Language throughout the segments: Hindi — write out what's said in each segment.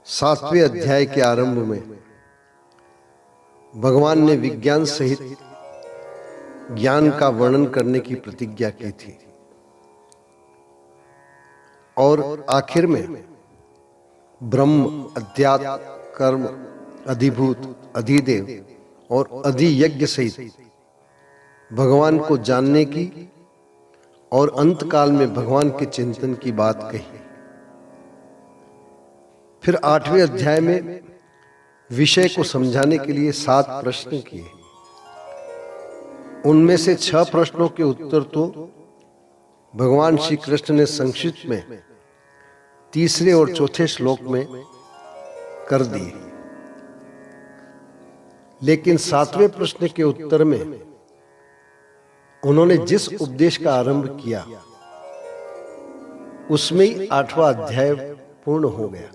7वें अध्याय के आरंभ में भगवान ने विज्ञान सहित ज्ञान का वर्णन करने की प्रतिज्ञा की थी और आखिर में ब्रह्म, अध्यात्म, कर्म, अधिभूत, अधिदेव और अधियज्ञ सहित भगवान को जानने की और अंत काल में भगवान के चिंतन की बात कही। फिर 8वें अध्याय में विषय को समझाने के लिए 7 प्रश्न किए। उनमें से 6 प्रश्नों के उत्तर तो भगवान श्री कृष्ण ने संक्षिप्त में 3 और 4 श्लोक में कर दिए, लेकिन 7वें प्रश्न के उत्तर में उन्होंने जिस उपदेश का आरंभ किया उसमें ही 8वां अध्याय पूर्ण हो गया।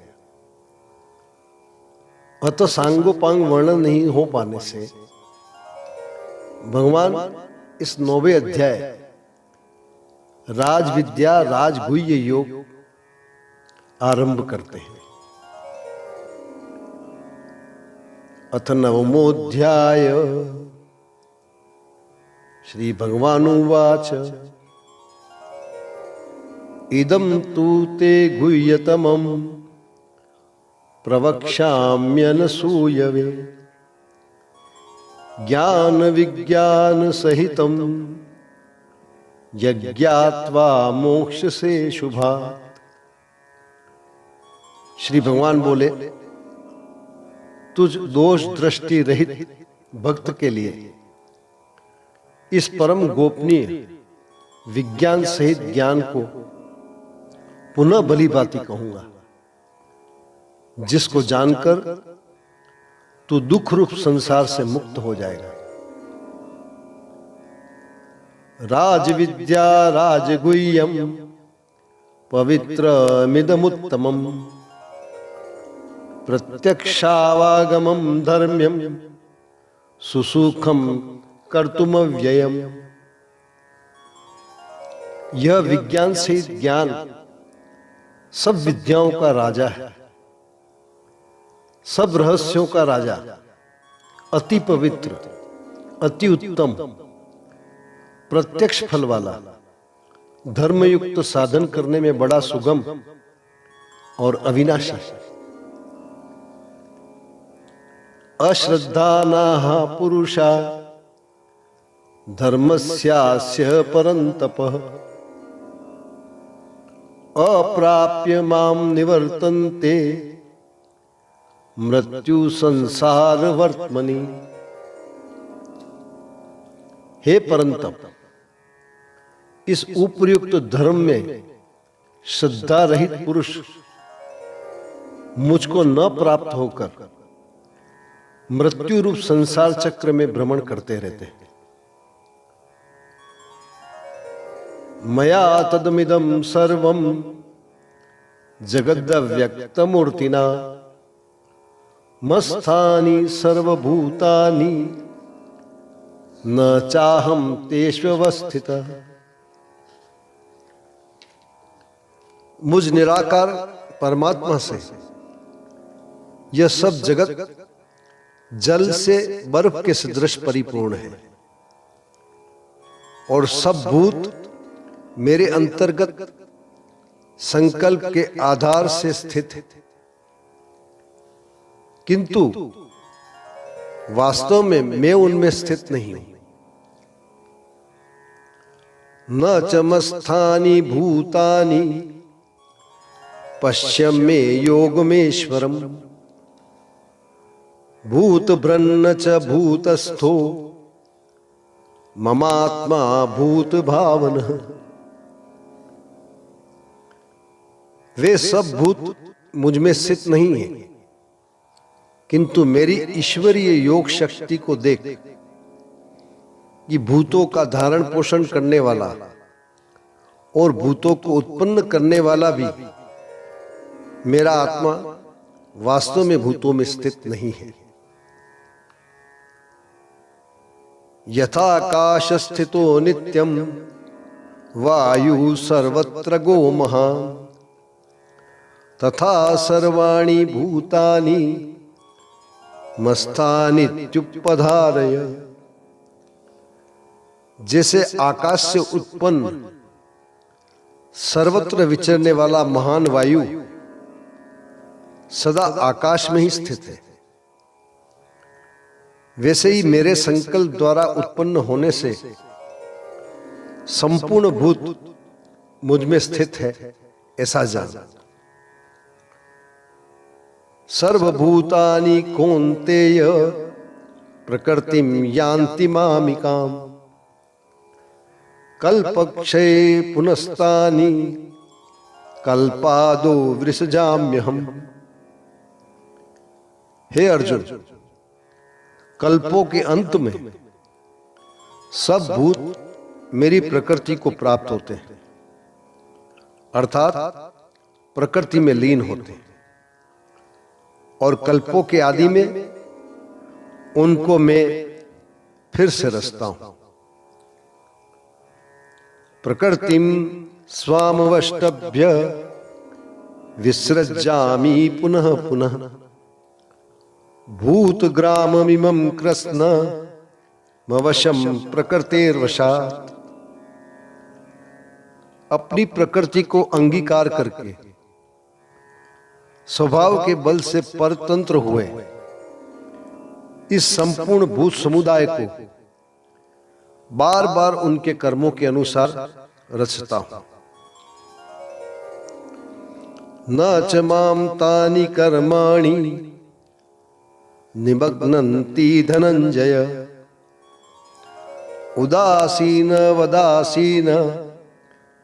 अतः सांगोपांग वर्णन नहीं हो पाने से भगवान इस 9वें अध्याय राज विद्या राजगुह्य योग आरंभ करते हैं। अथ 9मोऽध्याय श्री भगवानुवाच इदं तु ते गुह्यतमम् प्रवक्ष्याम्यनसूयवे ज्ञान विज्ञान सहितं यज्ञात्वा मोक्ष से शुभा। श्री भगवान बोले, तुझ दोष दृष्टि रहित भक्त के लिए इस परम गोपनीय विज्ञान सहित ज्ञान को पुनः भली भांति कहूंगा, जिसको जानकर तू दुख रूप संसार से मुक्त हो जाएगा। राज विद्या राजगुह्यम पवित्रमिदमुत्तमम् प्रत्यक्षावागमं धर्म्यम सुसुखम कर्तुमव्ययम्। यह विज्ञान सहित ज्ञान सब विद्याओं का राजा है, सब रहस्यों का राजा, अति पवित्र, अति उत्तम, प्रत्यक्ष फल वाला, धर्मयुक्त साधन करने में बड़ा सुगम और अविनाशी। अश्रद्धानाः पुरुषा धर्मस्यास्य परन्तपः अप्राप्य मां निवर्तन्ते मृत्यु संसार वर्तमनि। हे परंतप, इस उपर्युक्त धर्म में श्रद्धा रहित पुरुष मुझको न प्राप्त होकर मृत्यु रूप संसार चक्र में भ्रमण करते रहते हैं। मया तदमिदं सर्वं जगद्व्यक्तमूर्तिना मत्स्थानि सर्वभूतानि न चाहं तेष्वस्थितः। मुझ निराकार परमात्मा से यह सब जगत जल से बर्फ के सदृश परिपूर्ण है और सब भूत मेरे अंतर्गत संकल्प के आधार से स्थित है, किंतु वास्तव में मैं उनमें स्थित नहीं हूं। न च मत्स्थानि भूतानि पश्यमे योगमेश्वरम् भूत ब्रह्म च भूतस्थो ममात्मा भूत भावनः। वे सब भूत मुझ में स्थित नहीं है, किंतु मेरी ईश्वरीय योग शक्ति को देख कि भूतों का धारण पोषण करने वाला और भूतों को उत्पन्न करने वाला भी मेरा आत्मा वास्तव में भूतों में स्थित नहीं है। यथाकाश स्थितो नित्यम वायु सर्वत्र गो महान् तथा सर्वाणि भूतानि मस्तानित्युपधारय। जैसे आकाश से उत्पन्न सर्वत्र विचरने वाला महान वायु सदा आकाश में ही स्थित है, वैसे ही मेरे संकल्प द्वारा उत्पन्न होने से संपूर्ण भूत मुझ में स्थित है, ऐसा जान। सर्वभूतानि कौन्तेय प्रकृतिम यान्ति मामिकाम कल्पक्षये पुनस्तानि कल्पादो वृषजाम्यहम्। हे अर्जुन, कल्पों के अंत में सब भूत मेरी प्रकृति को प्राप्त होते हैं, अर्थात प्रकृति में लीन होते हैं, और कल्पों के आदि में उनको मैं फिर से रचता हूं। प्रकृतिम स्वामवष्टभ्य विसृजामि पुनः पुनः भूतग्राममिमं कृष्ण मवशं प्रकृतेर्वशात्। अपनी प्रकृति को अंगीकार करके स्वभाव के बल से परतंत्र हुए इस संपूर्ण भूत समुदाय को बार बार उनके कर्मों के अनुसार रचता हूं। न च माम तानि कर्माणि निमग्नन्ति धनंजय उदासीन वदासीन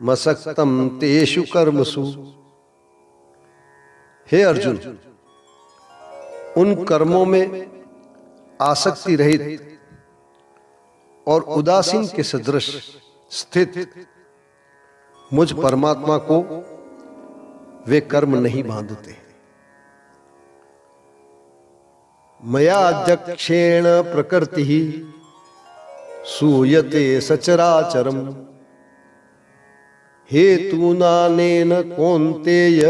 मसक्तम तेषु कर्मसु। हे अर्जुन, उन कर्मों में आसक्ति रहित और उदासीन के सदृश स्थित मुझ परमात्मा को वे कर्म नहीं बांधते। मया अध्यक्षेण प्रकृति सूयते सचराचरम् हेतूनानेन कौन्तेय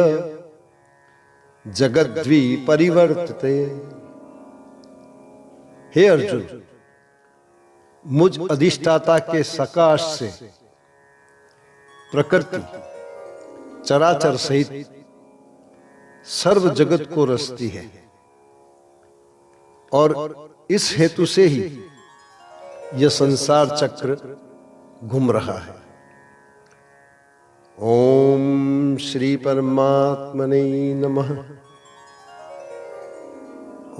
जगद्वी परिवर्तते। हे अर्जुन, मुझ अधिष्ठाता के सकाश से प्रकृति चराचर सहित सर्व जगत को रचती है, और इस हेतु से ही यह संसार चक्र घूम रहा है। ओम श्री परमात्मने नमः।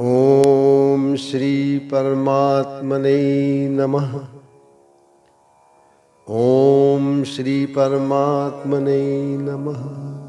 ओम श्री परमात्मने नमः। ओम श्री परमात्मने नमः।